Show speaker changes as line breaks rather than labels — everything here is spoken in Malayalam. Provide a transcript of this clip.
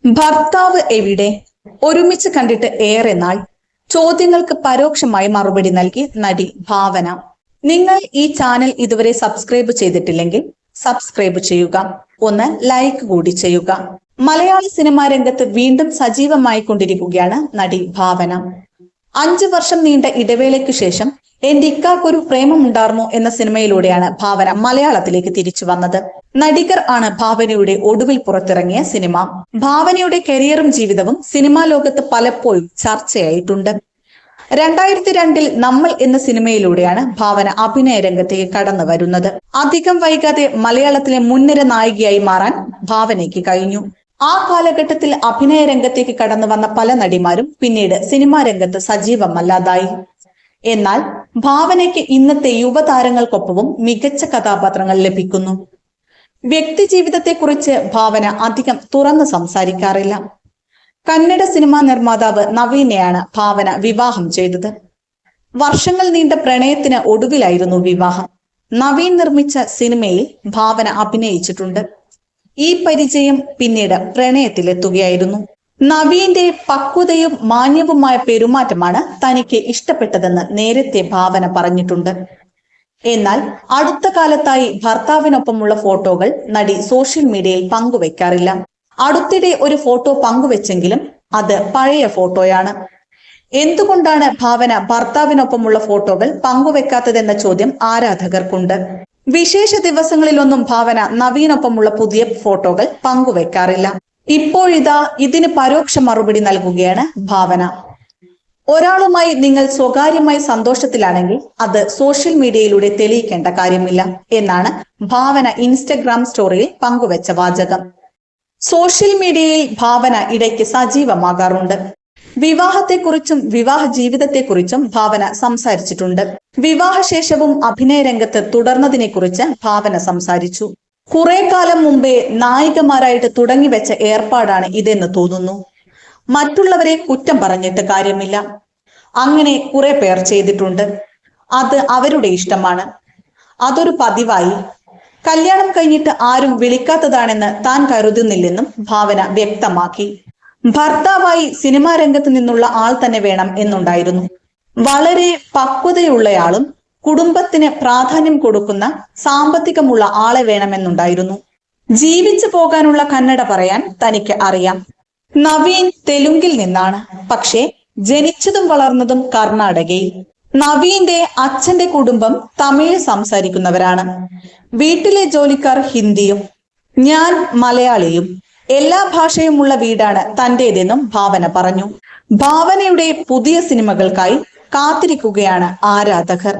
ഭർത്താവ് എവിടെ? ഒരുമിച്ച് കണ്ടിട്ട് ഏറെ നാൾ. ചോദ്യങ്ങൾക്ക് പരോക്ഷമായി മറുപടി നൽകി നടി ഭാവന. നിങ്ങൾ ഈ ചാനൽ ഇതുവരെ സബ്സ്ക്രൈബ് ചെയ്തിട്ടില്ലെങ്കിൽ സബ്സ്ക്രൈബ് ചെയ്യുക, ഒന്ന് ലൈക്ക് കൂടി ചെയ്യുക. മലയാള സിനിമാ രംഗത്ത് വീണ്ടും സജീവമായി കൊണ്ടിരിക്കുകയാണ് നടി ഭാവന. 5 വർഷം നീണ്ട ഇടവേളയ്ക്ക് ശേഷം എന്റെ ഇക്കാക്കൊരു പ്രേമമുണ്ടാർന്നോ എന്ന സിനിമയിലൂടെയാണ് ഭാവന മലയാളത്തിലേക്ക് തിരിച്ചു വന്നത്. നടികർ ആണ് ഭാവനയുടെ ഒടുവിൽ പുറത്തിറങ്ങിയ സിനിമ. ഭാവനയുടെ കരിയറും ജീവിതവും സിനിമാ ലോകത്ത് പലപ്പോഴും ചർച്ചയായിട്ടുണ്ട്. 2002 നമ്മൾ എന്ന സിനിമയിലൂടെയാണ് ഭാവന അഭിനയ രംഗത്തേക്ക് കടന്നു വരുന്നത്. അധികം വൈകാതെ മലയാളത്തിലെ മുൻനിര നായികയായി മാറാൻ ഭാവനയ്ക്ക് കഴിഞ്ഞു. ആ കാലഘട്ടത്തിൽ അഭിനയ രംഗത്തേക്ക് കടന്നു വന്ന പല നടിമാരും പിന്നീട് സിനിമാ രംഗത്ത് സജീവമല്ലാതായി. എന്നാൽ ഭാവനയ്ക്ക് ഇന്നത്തെ യുവതാരങ്ങൾക്കൊപ്പവും മികച്ച കഥാപാത്രങ്ങൾ ലഭിക്കുന്നു. വ്യക്തി ജീവിതത്തെക്കുറിച്ച് ഭാവന അധികം തുറന്നു സംസാരിക്കാറില്ല. കന്നഡ സിനിമാ നിർമ്മാതാവ് നവീനെയാണ് ഭാവന വിവാഹം ചെയ്തത്. വർഷങ്ങൾ നീണ്ട പ്രണയത്തിന് ഒടുവിലായിരുന്നു വിവാഹം. നവീൻ നിർമ്മിച്ച സിനിമയിൽ ഭാവന അഭിനയിച്ചിട്ടുണ്ട്. ഈ പരിചയം പിന്നീട് പ്രണയത്തിലെത്തുകയായിരുന്നു. നവീന്റെ പക്വതയും മാന്യവുമായ പെരുമാറ്റമാണ് തനിക്ക് ഇഷ്ടപ്പെട്ടതെന്ന് നേരത്തെ ഭാവന പറഞ്ഞിട്ടുണ്ട്. എന്നാൽ അടുത്ത കാലത്തായി ഭർത്താവിനൊപ്പമുള്ള ഫോട്ടോകൾ നടി സോഷ്യൽ മീഡിയയിൽ പങ്കുവെക്കാറില്ല. അടുത്തിടെ ഒരു ഫോട്ടോ പങ്കുവെച്ചെങ്കിലും അത് പഴയ ഫോട്ടോയാണ്. എന്തുകൊണ്ടാണ് ഭാവന ഭർത്താവിനൊപ്പമുള്ള ഫോട്ടോകൾ പങ്കുവെക്കാത്തതെന്ന ചോദ്യം ആരാധകർക്കുണ്ട്. വിശേഷ ദിവസങ്ങളിലൊന്നും ഭാവന നവീനൊപ്പമുള്ള പുതിയ ഫോട്ടോകൾ പങ്കുവെക്കാറില്ല. ഇപ്പോഴിതാ ഇതിന് പരോക്ഷ മറുപടി നൽകുകയാണ് ഭാവന. ഒരാളുമായി നിങ്ങൾ സ്വകാര്യമായി സന്തോഷത്തിലാണെങ്കിൽ അത് സോഷ്യൽ മീഡിയയിലൂടെ തെളിയിക്കേണ്ട കാര്യമില്ല എന്നാണ് ഭാവന ഇൻസ്റ്റഗ്രാം സ്റ്റോറിയിൽ പങ്കുവെച്ച വാചകം. സോഷ്യൽ മീഡിയയിൽ ഭാവന ഇടയ്ക്ക് സജീവമാകാറുണ്ട്. വിവാഹത്തെക്കുറിച്ചും വിവാഹ ജീവിതത്തെക്കുറിച്ചും ഭാവന സംസാരിച്ചിട്ടുണ്ട്. വിവാഹശേഷവും അഭിനയ രംഗത്ത് തുടർന്നതിനെ കുറിച്ച് ഭാവന സംസാരിച്ചു. കുറെ കാലം മുമ്പേ നായികമാരായിട്ട് തുടങ്ങിവെച്ച ഏർപ്പാടാണ് ഇതെന്ന് തോന്നുന്നു. മറ്റുള്ളവരെ കുറ്റം പറഞ്ഞിട്ട് കാര്യമില്ല. അങ്ങനെ കുറെ പേർ ചെയ്തിട്ടുണ്ട്. അത് അവരുടെ ഇഷ്ടമാണ്. അതൊരു പതിവായി. കല്യാണം കഴിഞ്ഞിട്ട് ആരും വിളിക്കാത്തതാണെന്ന് താൻ കരുതുന്നില്ലെന്നും ഭാവന വ്യക്തമാക്കി. ഭർത്താവായി സിനിമാ രംഗത്ത് നിന്നുള്ള ആൾ തന്നെ വേണം എന്നുണ്ടായിരുന്നു. വളരെ പക്വതയുള്ളയാളും കുടുംബത്തിന് പ്രാധാന്യം കൊടുക്കുന്ന സാമ്പത്തികമുള്ള ആളെ വേണമെന്നുണ്ടായിരുന്നു. ജീവിച്ചു പോകാനുള്ള കന്നഡ പറയാൻ തനിക്ക് അറിയാം. നവീൻ തെലുങ്കിൽ നിന്നാണ്, പക്ഷേ ജനിച്ചതും വളർന്നതും കർണാടകയിൽ. നവീന്റെ അച്ഛന്റെ കുടുംബം തമിഴ് സംസാരിക്കുന്നവരാണ്. വീട്ടിലെ ജോലിക്കാർ ഹിന്ദിയും, ഞാൻ മലയാളിയും. എല്ലാ ഭാഷയുമുള്ള വീടാണ് തന്റേതെന്നും ഭാവന പറഞ്ഞു. ഭാവനയുടെ പുതിയ സിനിമകൾക്കായി കാത്തിരിക്കുകയാണ് ആരാധകർ.